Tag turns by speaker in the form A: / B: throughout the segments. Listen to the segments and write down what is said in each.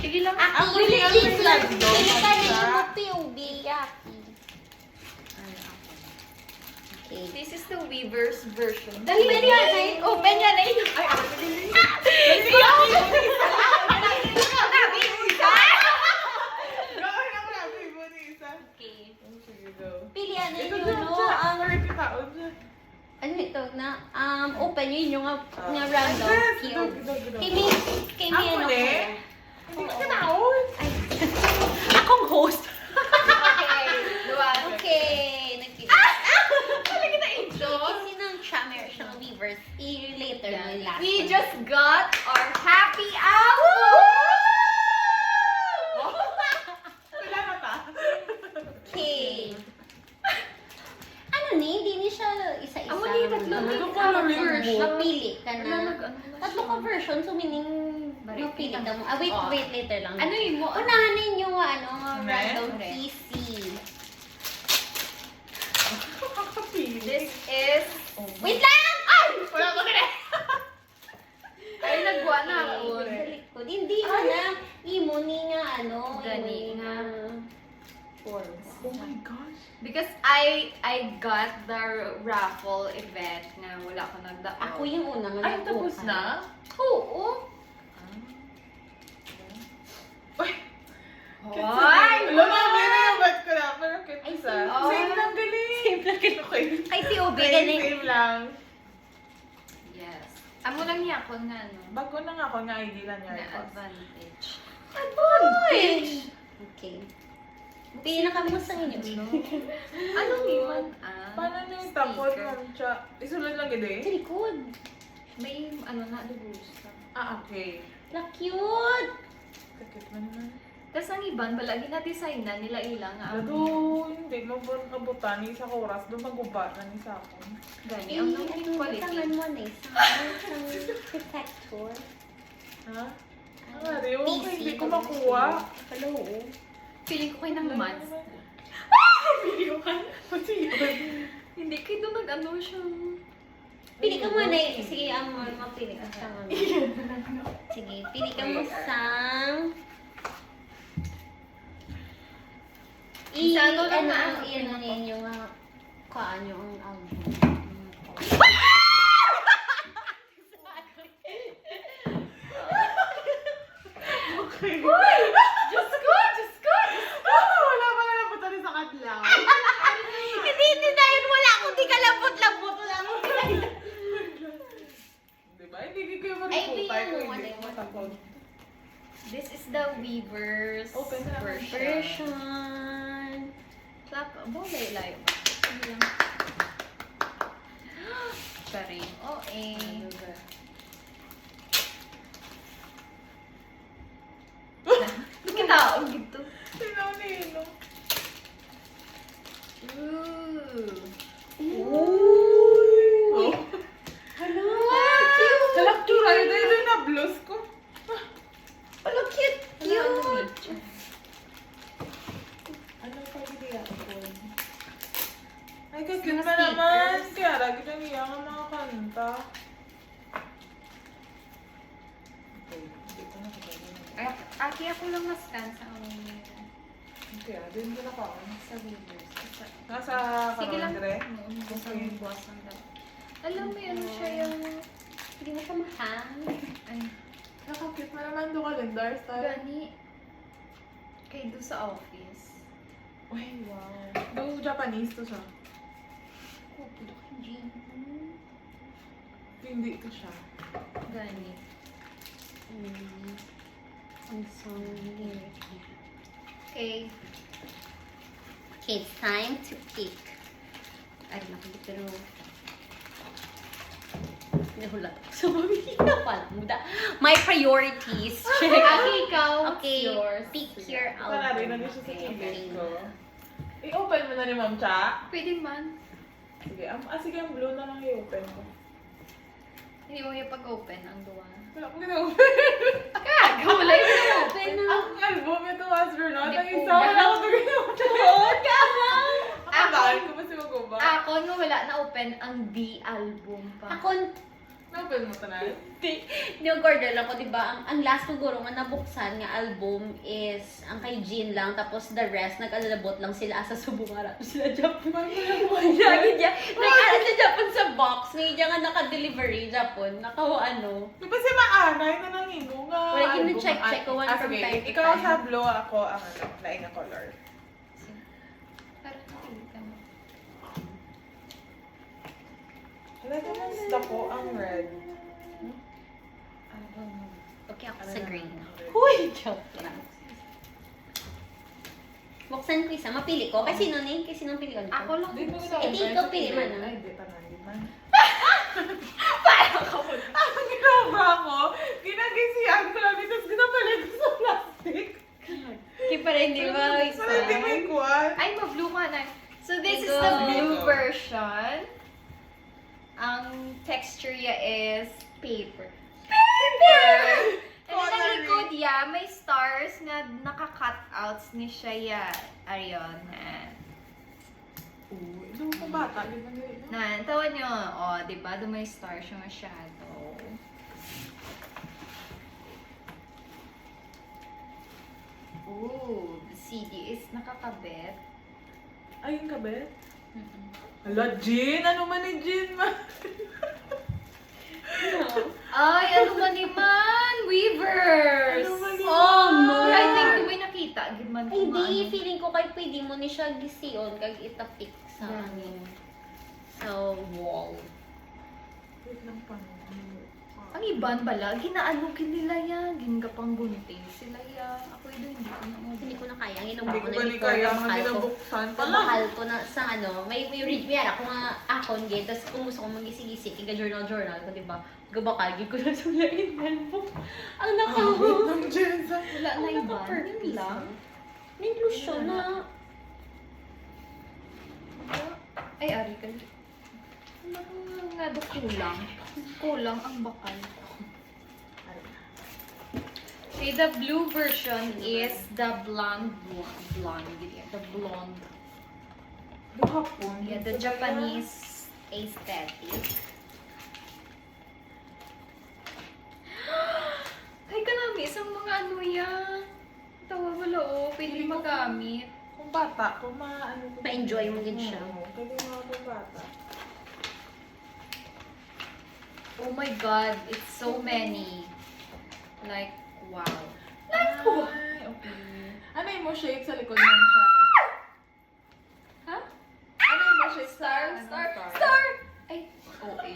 A: Sige lang.
B: Ako
C: Pili
B: yung
C: please lang.
B: Pili ka na yung POV, Aki. Okay.
A: This is the Weaver's version.
B: Dali,
A: Open
B: dali,
A: yan
B: dali.
A: eh. Open yan eh.
C: Ay, ako sige. Gawin ako na, Bibo ni isa.
B: Okay.
C: Sige, go.
B: Pilihan na
C: Ito
B: yun,
C: dyan,
B: no?
C: dyan. Ang nakikitaon dyan.
B: Ano ito na? Open yun yung nga random.
C: Yes,
B: POV.
C: dog.
B: Kimi
C: Ako
B: ano
C: ne?
B: ko?
C: Hindi ka tinaon.
B: Akong host.
A: Okay. Luwag.
B: Okay. Nagpili.
A: Talaga na ito.
B: Sino ang chammer siyang Weavers? I-later mo yung last
A: We
B: one.
A: just got our happy hour!
C: Salamat ah.
B: Okay. Ano ni? Hindi ni siya isa-isa.
A: Amo ni, tatlo
C: ni.
B: Ano
C: Version.
B: Mapili ka
A: Ano,
B: na.
A: nag-ano na
B: Tatlo
A: siya?
B: ka version, so meaning
A: Balik
B: mapili
A: lang.
B: ka mo. Wait,
A: Oh.
B: wait, later lang.
A: Ano yun mo?
B: Unahanin yung
C: Ne?
B: random
A: Ne?
B: PC.
C: Kakapili.
A: This is...
B: Wait lang! Ay!
C: Wala ko na.
A: Ay, nagwa na
B: Okay,
A: ako.
B: sa likod. Hindi mo na. Imo ni nga
A: Gani
B: imo
A: nga.
B: forms.
C: Oh my gosh.
A: Because I got the raffle event na wala ko nagdaan.
B: Ako yung una nga.
C: Ay, tapos
B: nag-open.
C: na?
A: Oo.
C: Uy!
A: Hoy!
C: Alam mo, binibad ko na. Pero
B: Ay,
C: cute
B: same.
C: ah. Same lang, galing. Same lang, okay.
B: Ay, si Obi,
C: Same,
B: ganun.
C: same lang.
A: Yes. Amo lang niya ako nga, no?
C: Bago na nga ako nga ID lang niya.
A: Na advantage.
B: Advantage! Okay. Pili na kami sa inyo.
A: Anong iwan?
C: Paano na yung tapos ng siya? Isulad lang gede?
B: Sa likod.
A: May ano na, dugusta.
C: Ah, okay.
B: Na cute!
C: Kakit mo naman.
A: Tapos ang iban, balagi na design na nila ilang nga.
C: Lado, hindi mo ba nabutan ni sa oras? Doon magubat na ni sa akin.
A: Gani, ang nang
B: Tangan
A: quality.
B: mo na isang protector.
C: Ha? Ah, di mo,
B: PC,
C: hindi ko makuha.
B: Hello.
A: Feeling ko kayo ng months.
C: Video ka? Pati yun.
A: Hindi kayo doon nag-ano siya.
B: Pili ka muna eh. Sige, mapili ka sa mga. Sige, pili ka mo sa...
A: Isa, ano lang
B: ano,
A: na-
B: ano ninyo nga, kaan yung album.
C: Okay.
A: Diyos ko! Diyos ko!
C: Ah, wala pa na nabutan ni sa kadlaw.
B: Hindi dahil wala akong di kalabot-labot. Wala akong
C: Diba? Hindi kayo
B: Ay,
C: maruputay
B: bigyan
C: ko.
B: mo,
C: Hindi
B: ano,
C: ko matapon.
A: This is the Weaver's
C: Open na naman.
B: version.
A: Clap. Bolay layo. Ano lang? Sorry.
C: Ano ba?
A: Nakita ako dito.
C: Sino-nino?
A: Ooh.
C: Oh.
B: Hello!
C: Halak tsura, ito yung na-blouse ko.
B: Ano cute! Cute!
C: Ano pa hindi ako? Ay, cute
A: Mga
C: pa naman.
A: stickers.
C: Kaya lagi nang iya ang mga kanta. Okay, hindi ko na kagawin.
A: Ay, aki ako lang na-scan sa amin.
C: Kaya, din ko na pa ako.
A: Sa Weaver's.
C: Nasa
A: Sige lang.
C: Karondre?
A: Sa
C: Okay.
A: buwas ng dalawa. Alam mo yun siya yung...
B: Hindi mo siya mahang.
A: Ay,
C: Nakakit pa naman do calendar style.
A: gani. Kay do sa office.
C: Uy, wow. Do Japanese to siya.
B: Oh, puto kang jean.
C: Hindi ito siya.
A: Gani.
B: Ang song lyric niya.
A: Okay.
B: Okay, it's time to pick. Ay, nakulit pero... Nahulat ako sa mamihina pala. Muda. My priorities. Check.
A: Aki, ikaw.
B: Okay,
A: Yours.
B: pick your
C: Wala rin,
B: album.
C: nandun siya sa
B: Okay,
C: keyboard
B: okay.
C: ko. I-open mo na ni Ma'am Cha.
A: Pwede man.
C: Sige, sige, ang blue na lang i-open ko.
A: Hindi mo yung pag-open ang duwa.
C: Wala ko gina-open.
A: Gulay mo na
B: Open na.
C: Ang album ito, astronaut.
A: Hindi
C: Ang
A: po
C: isa, wala
A: na.
C: ko ito gina-open. Ang dahil ko ba si Maguba?
A: Ako nga wala na open ang D album pa.
B: Ako,
C: Naopen mo tanan?
B: Hindi ko order lang ko, di ba? Ang last siguro nga nabuksan nga album is ang kay Jean lang, tapos the rest, nag-alabot lang sila asa subong ara. Sila Japon. Lagi niya. Nag-aral sa Japon sa box. Ngayon niya nga naka-delivery Japon. Nakawa
C: Di ba si Maanay na nangingo nga?
B: Wala, yun
C: album?
B: check ko one from
C: sige.
B: time to
C: Ikaw
B: time.
C: sa blue, ako ang laing na color.
A: Parang napili ka mo.
C: Wala naman gusto ko ang red.
B: Okay ako sa green. Huy! Joke lang. Buksan ko isa. Mapili ko. Kasi sino ni? Kasi sinong pili ko?
A: Ako lang
C: Di mo
A: gusto.
B: Eh, di ikaw pili man, ah.
C: Ay, di pa di man. Ang ginawa ko, ginagisihan ko lang tapos ginapalit ko sa plastic.
B: Kaya para hindi ba
C: So, hindi may kuwan.
A: Ay, ma-blue ka na. So, this is
B: Ikaw.
A: the blue
C: Ikaw.
A: version. Ang texture niya is paper. And then, ang
C: Coloring.
A: likod niya, may stars na naka-cutouts ni siya yan. Ariyon.
C: Doon ko bata, di ba nila?
A: Tawan nyo, di ba? Doon may stars yung shadow. Ooh, the CD is nakakabit.
C: Ay, yung kabet? Hala, Jean! Ano man ni Jean man?
A: Ay, ano man naman? Weavers!
C: Ano man
B: Oh, no!
A: Pero I think di may nakita. Giman ko
B: Ay, di.
A: maano.
B: Feeling ko kay pwede mo ni siya gisiyon kag itapik sa sa wall.
C: Wait lang pa.
A: Ang iban bala, ginaano nila yan. Gingapang bunting sila yan. Ako hindi ko na
B: Hindi ko na kaya. Ang
C: Hindi
B: ginawa
C: ko
B: ko na
C: ba ni
B: before
C: kaya
B: na
C: nga
B: mahal ko.
C: binabuksan pala?
B: Pamahal ko na sa ano, may read me ako nga akon gate, tapos kung gusto ko magisi-gisi, iga journal, ko, diba? Gabakagi ko na sulain mo. Ang nakawa.
C: Ng Jean sa...
A: Wala na
B: Ang
A: iban.
B: naka-purple lang. May inclusion na.
A: Ay, ari ka. Nga do kulang. Kulang ang bakal. Okay, the blue version is the blonde. The blonde.
C: Hapon.
A: Yeah, the Japanese aesthetic. Ay, kanami, isang mga ano yan. Tawa wala pwede magamit.
C: Kung bata, kung ano ko.
B: Ma-enjoy mo din siya.
C: Oo, pwede mga kung bata.
A: Oh my god, it's so many. Like, wow.
C: Ay, okay. Ano yung mo shade sa likod ng siya?
A: Ha?
C: Ano yung mo shade
A: Star,
C: sa...
A: star,
C: Anong
A: star! Ay, okay.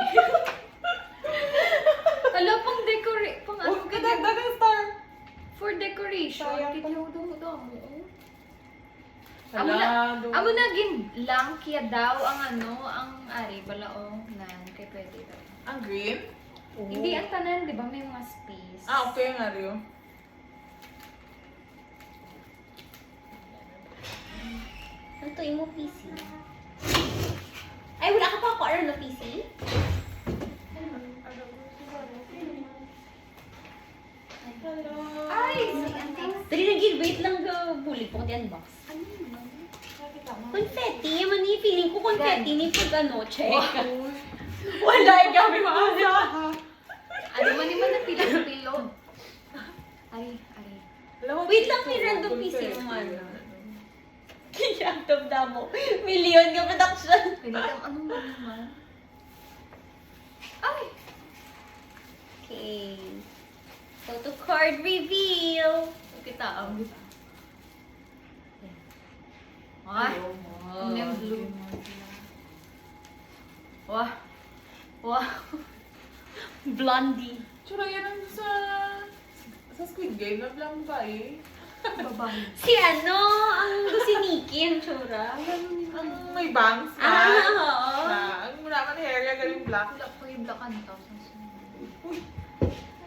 A: Hala, pang decorate, pang ano,
C: Oh, kadagdag ng star!
A: for decoration.
C: Sayang pa.
A: Kaya do mo.
C: Hala, doon.
A: Amo na gin lang kaya daw ang ano, ang ari balao nan kay pwede daw.
C: Ang green?
A: Hindi ang tanan, di ba may mga space?
C: Ah, okay nga rin.
B: Ano to, mo PC? Ay, wala ka pa ako na PC?
A: Ay, si Auntie.
B: Dali na gil, wait lang ga bully po di unbox.
A: Ano yun?
B: Confetti, mani feeling ko confetti ni pag ano, check.
C: Wow.
B: Wala, gabi mo.
A: Ano man naman na pilo. Ay.
B: Wait lang, may random PC naman. Kiyatong damo. Million ka production.
A: Pwede kang ano man naman. Ay!
B: Okay. Photo card reveal.
A: Kita ang Ay! Ang name blue. Wah!
B: Blondie.
C: Tsura yan ang sa Squid Game, na blang ba eh?
A: Babae.
B: Si ano, ang si Nikki, ang tsura.
C: Ang may bangs na.
B: Oo.
C: Ang mula man hair niya galing black.
A: Wala ko yung black and top.
C: Uy!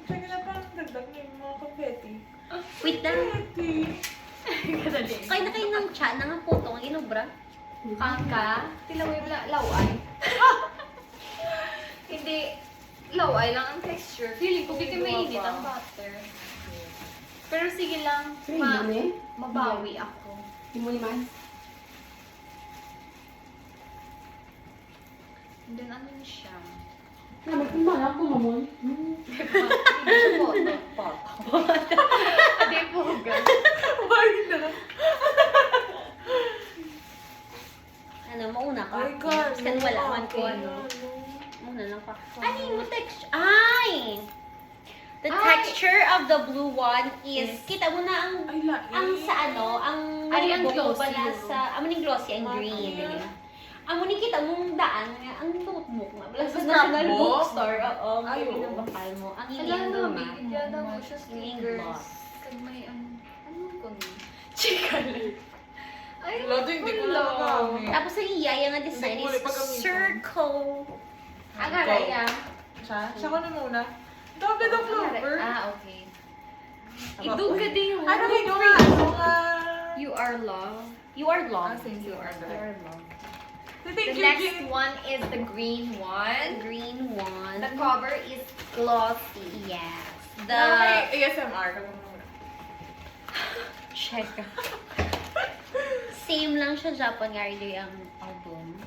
C: Check na parang dagdag niya yung mga confetti.
B: Wait lang.
C: Confetti!
B: Kain na kayo ng chat, ng photo, ang inubra.
A: Kangka? Tilaway wala. Laway. Hindi. Laway lang ang texture. Feeling ko hindi mainit ang butter. Pero sige lang. Mabawi ako. And then ano siya?
C: Magkumalak ko naman.
A: Hindi siya boto. Ade po, girl.
C: Why na?
B: Ano, mauna ka.
C: Ay, God.
B: Kasi wala man ko ano. Mauna lang pa. Ano yung texture? Ay! The
A: Ay!
B: texture of the blue one is, kita mo na ang
C: Ay, lain.
B: ang sa ano, ang
A: Ay, ang
B: notebook mo
A: glossy
B: pala
A: yun.
B: sa, amo ning glossy, ang green.
C: Yeah.
B: Amo ning kita mong daan nga, ang notebook nga. Wala sa
C: Sa
B: National
C: scrapbook?
B: Bookstore, oo.
C: Ay,
B: Ay,
C: oo.
B: bakal mo. Ang
A: Alam
B: iling
A: na,
B: doon,
A: bigyan na mo siya
B: Yung
A: stickers.
B: gloss.
A: Kag may ano ko ni? Chika lang. Ay,
C: Wala, hindi ko
A: wala.
C: nagagamit.
B: Tapos ang iyaya nga design
C: Hindi ko
B: is
C: ulit pagamitan.
B: circle.
A: Ang araya.
C: Siya? Siya ko na muna. Dami ng flower.
A: Okay. Idug ka din yung
C: Ano may nga? Ano nga?
A: You are love.
B: You are long.
C: Thank you,
B: You are long.
C: Thank
A: The
C: you,
A: next
C: Jin.
A: one is the green one.
B: Green one.
A: The cover is glossy.
B: Yes.
C: The
B: The
C: ASMR. Ka muna.
B: check. Same lang siya Japan nga rin ang album.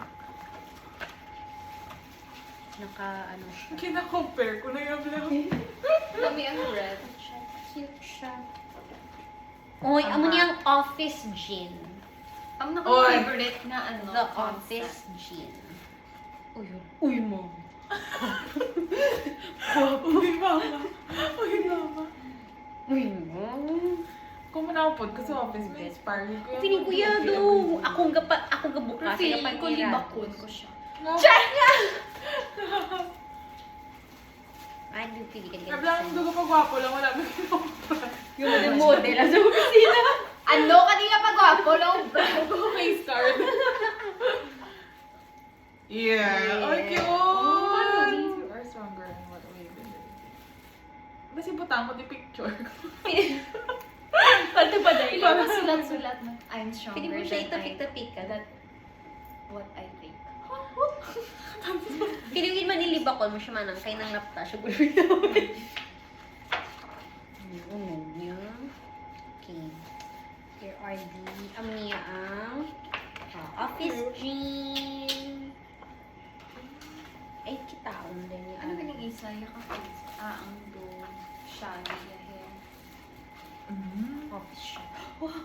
B: Ano siya.
C: Kina-compare ko na yung vlog.
A: Kami ang red.
B: Cute siya. Oy, amo niyang office gin.
A: Ang
C: Oy.
A: naka-favorite na ano.
B: The
A: concept.
B: office gin.
A: Uy,
B: Uy, mom.
C: Uy, mama. Uy, mama.
B: Uy, mom.
C: Kung manapod ko sa office, may inspire ko yung...
B: Piling ko yado. Akong gabukas.
A: Pero feeling ko libakon ko siya.
C: No.
B: Ay, hindi pili ka
C: Sabi lang, dugo pa gwapo lang, wala mo kinumpra.
B: Yung model sa opisina.
A: Ano? Kanina pa gwapo lang.
C: Face card. Yeah. Ay, cute! You are stronger in what way you believe. Basta butang ko di picture.
B: Pato ba dahil?
A: Ilang mo sulat-sulat na I'm stronger
B: Pili mo siya
A: than
B: itapik-tapik ka.
A: that what I think.
B: Piliwin man nilibakol mo siya manang kay nang napta siya. Ano niya? Okay. Here are the ang office jean. Ay, kitaon din niya.
A: Ano ba yung isa? Yung ka-face? Ang do. Shiny hair.
B: Office siya. Wow!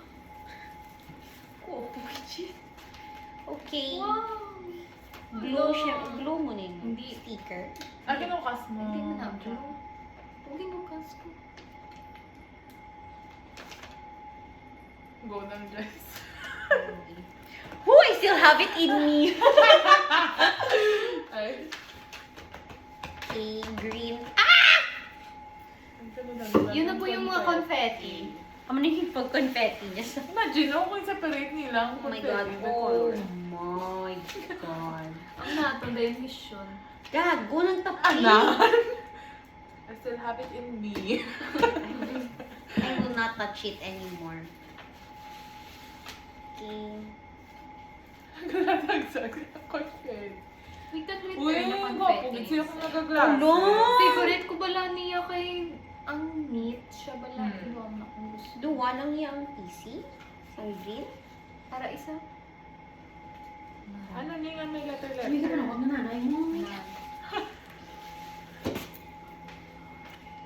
B: Okay.
A: Wow!
B: Glue siya. Glue mo na yun.
A: Hindi.
B: Sticker.
C: Ano kinukas mo?
A: Hindi mo na blue. Huwag inukas ko.
C: Go ng dress.
B: Who I still have it in me.
C: Ay.
B: Okay, green.
A: Yun na po yung mga confetti.
B: Ano na yung pag-confetti niya sa...
C: Imagine, no, kung separate nila.
B: Oh my God. Oh my God.
A: Ang nato na yung mission.
B: Gago, nang tapos.
C: Anak! I still have it in me.
B: I will not touch it anymore. Okay.
C: Naglatagsak na confetti.
A: Wait, that glitter
C: Uy,
A: na
C: gwapo.
A: confetti.
C: Sino kung nagaglasses?
B: Ano?
A: Favorite ko bala niya kay ang neat siya bala.
C: Hmm.
A: Iwan na kung gusto.
B: Duwa lang niya ang PC. Ang green.
A: Para isa.
C: Ano niya nga may letter?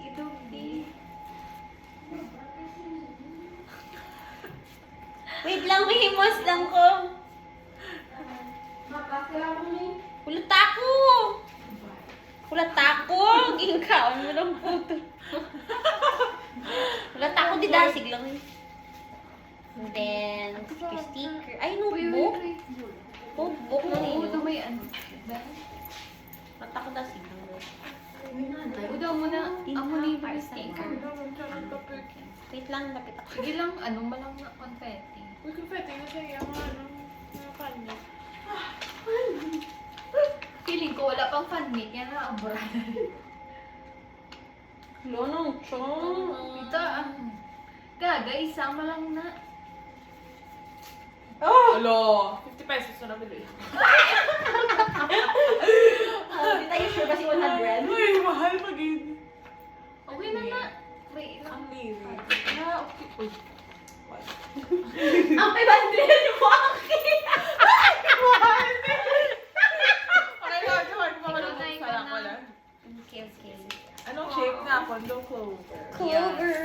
A: Ito, di.
B: Wait lang, may himos lang ko. Kulot ako! Kulot ako! Gingkaon mo lang puto. Kulot ako, di dasig lang eh. And then, sticker. Ay, notebook. Notebook na
A: Oo, ito
B: ninyo.
A: may ano.
B: Kulot ako dasig lang.
A: Udaw mo na. Amo ni yung sticker.
B: Wait lang, lapit ako.
A: Sige lang, ano malang na confetti.
C: Uy, confetti na siya yung mga kanya.
A: Feeling ko wala pang fan meet. Yan na, abra.
B: Lonong chong.
A: Ito, gaga, isama lang na.
C: Alo! 50 pesos na nabili.
B: Hindi tayo sure ba si 100?
C: Uy, mahal mag-in.
A: Okay na na. Wait lang.
C: Ang liwi. Ah, okay. Uy. What?
B: Ang 500 yung akin!
C: Okay, Lord, Lord.
A: Ikaw na, ikaw na.
C: akon do Clover.
B: Clover.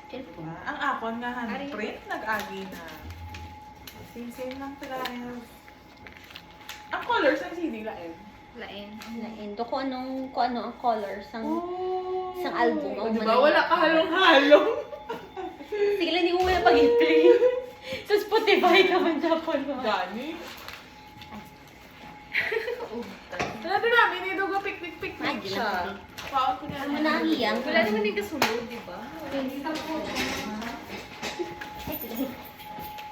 C: Diba? Ang akon nga handprint, nag-agi na. Same lang tayo. Ang colors ng CD lain.
A: Lain.
B: Lain. Do kung ano ang colors ng isang album. Ang
C: Diba?
B: manila.
C: Wala ka halong-halong.
B: Sige lang, hindi mo muna pag-play. Sa Spotify ka man Japan mo.
C: Gani. Natin namin, ito ka picnic siya. Paon ko
B: Ano na ang iyang?
A: Wala naman yung kasulod, di ba?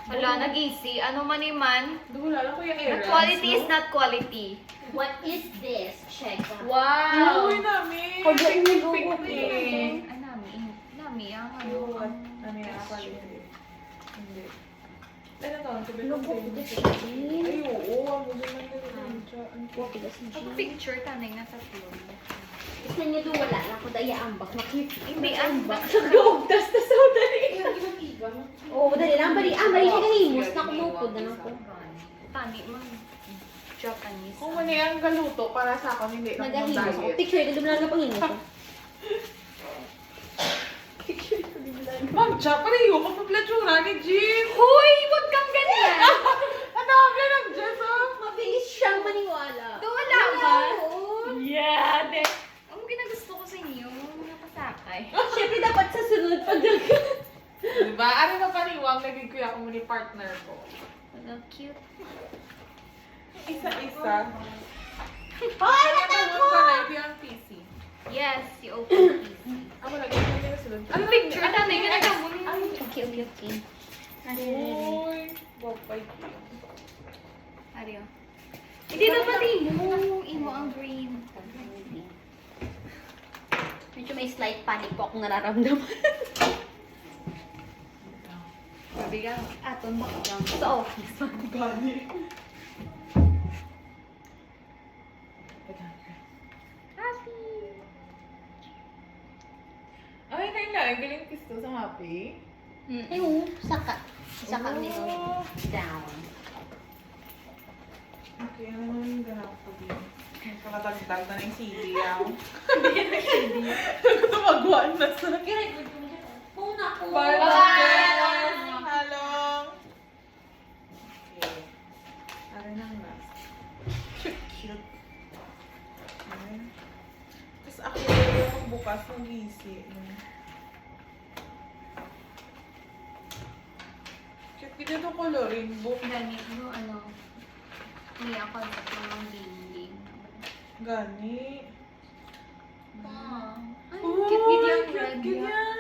A: Wala, nag-easy. Ano man iman,
C: Wala lang ko yung errands.
A: quality is not quality.
B: What is this? Check.
A: Wow!
C: Uy, namin.
B: Pag-
C: Picnic.
A: Ay, nami, ang ano.
C: Ayun. Ano yan? Quality. Hindi. Ano to? Ang sabi
B: Lobo
C: ko
B: ko
C: sa'yo. Ay, oo. Ang gusto lang nila.
A: Ang picture, tanay na tatlo.
B: Gusto niyo doon wala lang ko daya ambak.
A: Hindi, ambak.
B: Nag-uugtas na sa dali. Oo, dali lang. Bali siya kanimos. Nakumupod na ako.
A: Tani, mag Japanese.
C: Kung mani ang galuto para sa akin, hindi na
B: Nagahimos ako.
C: diet.
B: Picture, ito na lang pangimos ko. Picture ko din lang.
C: Ma'am, siya, pareho magpaplatsura ni Jean.
A: Hoy! Wag kang ganyan!
C: Ano ang ganang Jess, oh?
B: Mabilis siyang maniwala.
A: Wala ba?
B: Oo.
A: Yeah! Ang ginagusto ko sa inyo, mga pasakay.
B: Siyempre dapat sa sunod pag
C: Diba? Ano na paniwang naging kuya ko ni partner ko.
A: Ano, cute.
C: Isa-isa.
B: Hoy,
C: Ano ko na ito yung PC.
A: Yes, si Open PC.
C: Ako lagi na nila sila.
A: Ang picture, tanay ka na mo.
B: Okay.
C: Uy, wapay.
A: Ario. Hindi na pati imo ang green.
B: Medyo may slight panic po akong nararamdaman.
A: Sabi ka, aton mo lang sa office.
C: Gani.
A: Happy!
C: Ay, nainlain. Galing pisto sa happy.
B: Ay, oo. Saka nito.
C: Oh.
B: Down.
C: Okay, ano naman yung ganap ko din? Nakatagdag na ng CD yaw. Tumagwan na sa...
B: Muna ko.
C: Bye!
A: Bye!
C: Halong! Okay. Ano nang last? Cute. Okay. Tapos ako yung bukas ng gisi. Cute kita itong coloring book.
A: Dami, ano, hindi ako ng dinding.
C: Gani.
A: Wow. Ay,
C: Oh,
A: cute gid yung
C: cute
A: red
C: gid
A: niya.
C: yan.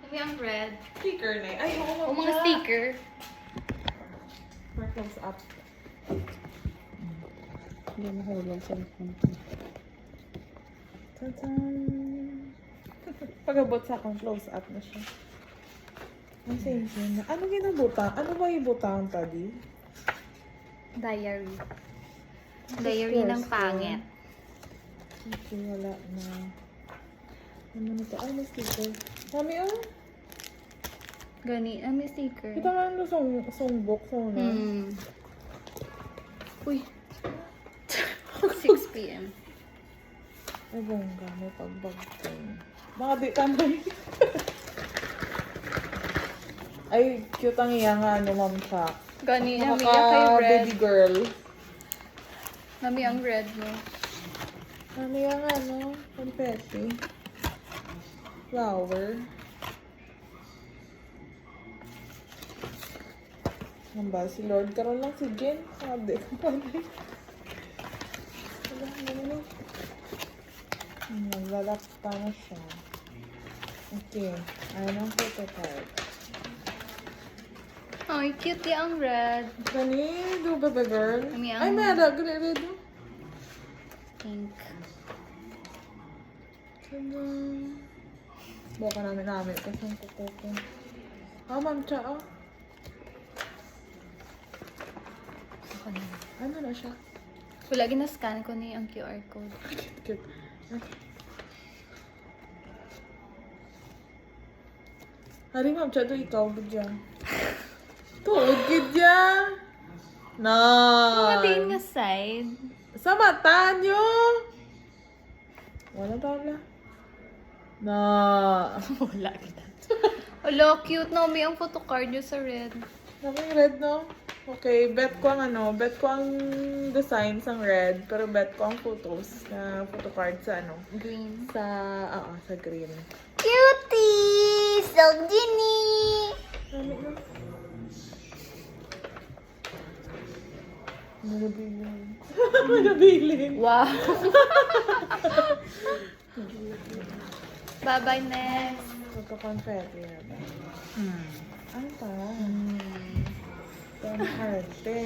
A: Dami ang red.
C: Sticker na eh. Ay, oo
A: O mga sticker.
C: For close up.
B: Hindi mahulog sa phone ko.
C: Tadaan! Pag-abot sa akong close up na siya. Ang same na. Ano ginabutang? Ano ba ibutang tadi?
A: Diary. Diary ng pangit.
C: Okay, wala na. Ano na to? Ay, may sticker. Mami, oh.
A: Gani, may sticker.
C: Kita nga ano songbook sa una.
A: Uy. 6 p.m.
C: Ay, bongga. May pagbagtong. Baka di tanay. Ay, cute ang iya nga, ano, ma'am siya.
A: Gani, nami kay red.
C: Baby girl.
A: Nami ang red mo.
C: Ano yung ano? Confetti. Flower. Ano ba? Si Lord karon lang si Jen. Sabi ko pa rin. Wala, ano. Naglalakta na siya. Okay. Ayan ang prototype.
A: Ay, cute yung red.
C: Gani, do baby girl.
A: Kami ang-
C: Ay, meron. Gani, do.
A: Pink.
C: Tada. Buka namin kasi ang kuko ko. Ah, ma'am, cha, ah. Ano na siya?
A: Wala, gina-scan ko ni ang QR code.
C: Cute. Hari, ma'am, cha, do ikaw, gudya. Tuod, gudya. Na.
A: Mga din nga side.
C: Sa mata nyo. Wala tabla. Na.
B: Wala kita.
A: Hello, cute. Naomi ang photocard nyo sa red.
C: Namang red, no? Okay, bet ko ang bet ko ang designs ang red, pero bet ko ang photos na photocard sa
A: Green.
C: sa green.
B: Cutie! So Ginny!
C: Dami na. Manabiling. Manabiling.
A: Wow. Bye-bye, next.
C: Magka-confetti na ba? Ano pa? Confetti.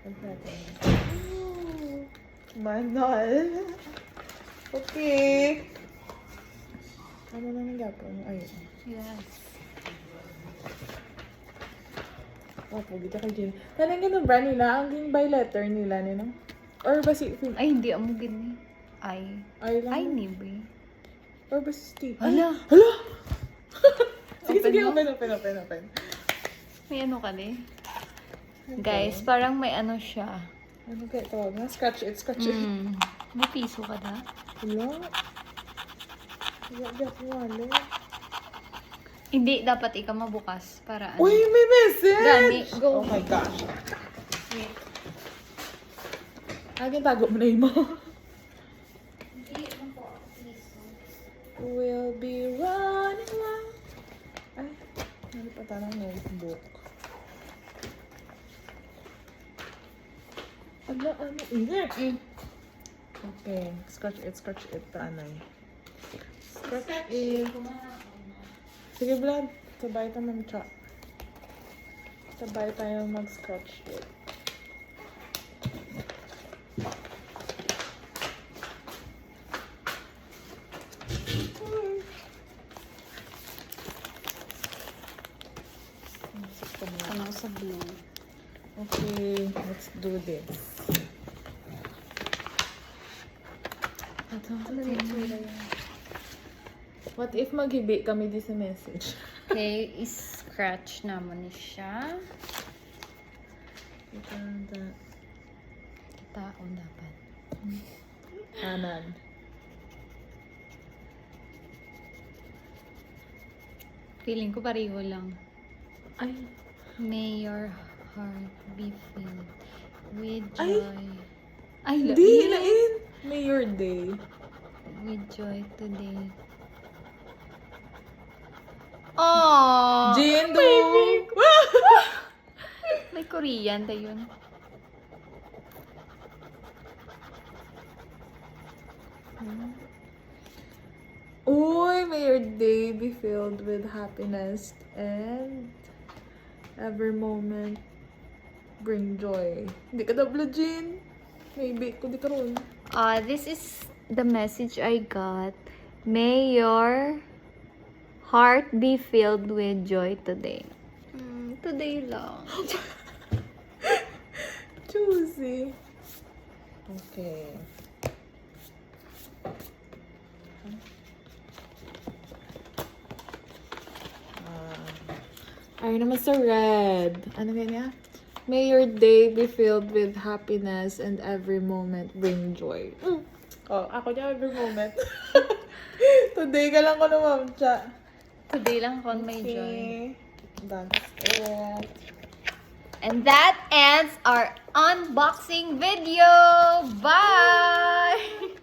C: Confetti. Manol. Okay. Ano na nang gapon? Ayun.
A: Yes.
C: Opo, gita kay Jane. Tanang ganun ba nila? Ang ging by letter nila nino? Or ba si...
A: Ay, hindi ako gini. Ay.
C: Ay lang?
A: Ay, nibi.
C: Or ba si Steve?
A: Hala.
C: Hala! Sige,
A: Open
C: sige.
A: mo?
C: Open.
A: May ano ka di? Guys, parang may ano siya.
C: Ano kaya tawag na? Scratch it.
A: May piso ka na?
C: Hala? Wala. Wala.
A: Hindi, dapat ikaw mabukas para ano.
C: Uy, may message!
A: Gani, go.
C: Oh my gosh. Agin tago mo na yun mo. We'll be running along. Ay, ano pa tanong notebook? Ano, ingat. Okay, scratch it, taanay. Scratch it. Sige, Vlad. Sabay tayo mag-chat. Sabay tayo mag-scratch it.
A: Ano sa blue?
C: Okay, let's do this. What if maghibi kami di sa message?
A: Okay, is-scratch naman ni siya. Tao dapat.
C: Kanan.
A: Feeling ko pareho lang.
C: Ay,
A: May your heart be filled with
C: Ay!
A: joy. Ay,
C: hindi, lain. May your day.
A: With joy today. Oh,
C: Jin, do!
A: may Korean tayo yun.
C: Uy, may your day be filled with happiness and every moment bring joy. Hindi ka dabla, Jin. Maybe ko di karon.
A: This is the message I got. May your heart be filled with joy today. Today lang.
C: Choosy. Okay. Ay naman sa red. Ano ganyan? May your day be filled with happiness and every moment bring joy. Oh, ako niya every moment. Today ka lang ko na, Ma'am Cha.
A: Today lang ako may joy.
C: Okay. That's it.
A: And that ends our unboxing video. Bye!